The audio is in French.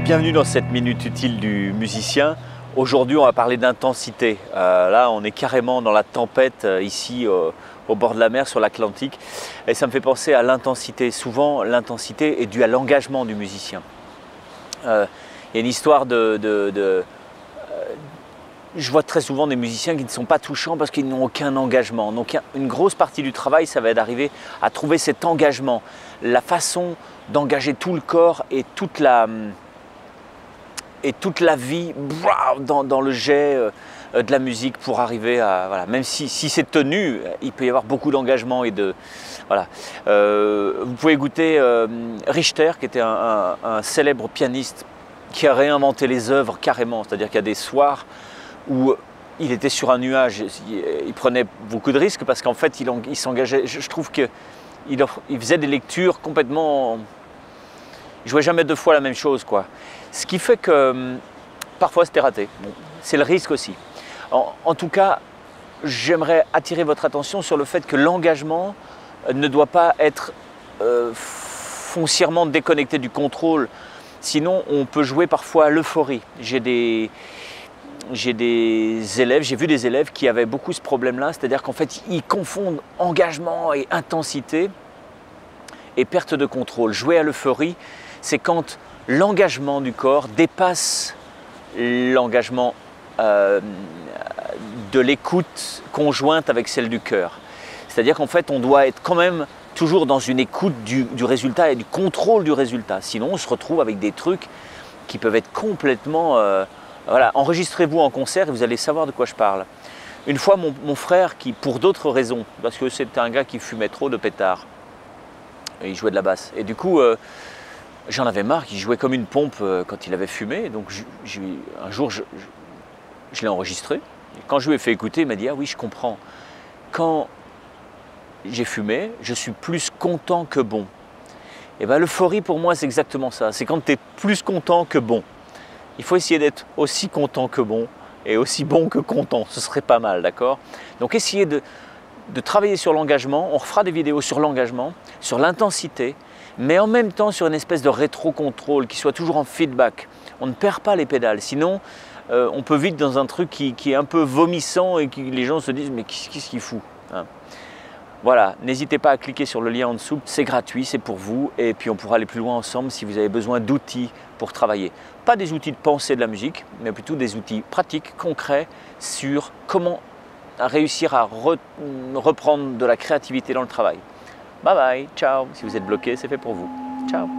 Bienvenue dans cette minute utile du musicien. Aujourd'hui, on va parler d'intensité. Là, on est carrément dans la tempête ici au bord de la mer sur l'Atlantique. Et ça me fait penser à l'intensité. Souvent, l'intensité est due à l'engagement du musicien. Il y a une histoire je vois très souvent des musiciens qui ne sont pas touchants parce qu'ils n'ont aucun engagement. Donc une grosse partie du travail, ça va être d'arriver à trouver cet engagement, la façon d'engager tout le corps et toute la vie dans le jet de la musique pour arriver à… Voilà. Même si c'est tenu, il peut y avoir beaucoup d'engagement et de… Voilà. Vous pouvez goûter Richter, qui était un célèbre pianiste qui a réinventé les œuvres carrément. C'est-à-dire qu'il y a des soirs où il était sur un nuage, il prenait beaucoup de risques parce qu'en fait il s'engageait. Je trouve qu'il faisait des lectures complètement… Il jouait jamais deux fois la même chose, quoi. Ce qui fait que parfois c'était raté. Bon, c'est le risque aussi. En tout cas, j'aimerais attirer votre attention sur le fait que l'engagement ne doit pas être foncièrement déconnecté du contrôle. Sinon, on peut jouer parfois à l'euphorie. J'ai vu des élèves qui avaient beaucoup ce problème-là, c'est-à-dire qu'en fait, ils confondent engagement et intensité et perte de contrôle. Jouer à l'euphorie, c'est quand l'engagement du corps dépasse l'engagement de l'écoute conjointe avec celle du cœur. C'est-à-dire qu'en fait, on doit être quand même toujours dans une écoute du résultat et du contrôle du résultat. Sinon, on se retrouve avec des trucs qui peuvent être complètement… Voilà, enregistrez-vous en concert et vous allez savoir de quoi je parle. Une fois, mon frère, qui pour d'autres raisons, parce que c'était un gars qui fumait trop de pétards, et il jouait de la basse. Et du coup, j'en avais marre, il jouait comme une pompe quand il avait fumé. Donc un jour, je l'ai enregistré. Et quand je lui ai fait écouter, il m'a dit « Ah oui, je comprends. Quand j'ai fumé, je suis plus content que bon. » Et bien l'euphorie pour moi, c'est exactement ça. C'est quand tu es plus content que bon. Il faut essayer d'être aussi content que bon et aussi bon que content. Ce serait pas mal, d'accord? Donc essayez de travailler sur l'engagement. On refera des vidéos sur l'engagement, sur l'intensité, mais en même temps sur une espèce de rétro-contrôle qui soit toujours en feedback. On ne perd pas les pédales, sinon on peut vite dans un truc qui est un peu vomissant et les gens se disent « mais qu'est-ce qu'il fout hein ?» Voilà, n'hésitez pas à cliquer sur le lien en dessous, c'est gratuit, c'est pour vous et puis on pourra aller plus loin ensemble si vous avez besoin d'outils pour travailler. Pas des outils de pensée de la musique, mais plutôt des outils pratiques, concrets sur comment réussir à reprendre de la créativité dans le travail. Bye bye, ciao. Si vous êtes bloqué, c'est fait pour vous. Ciao.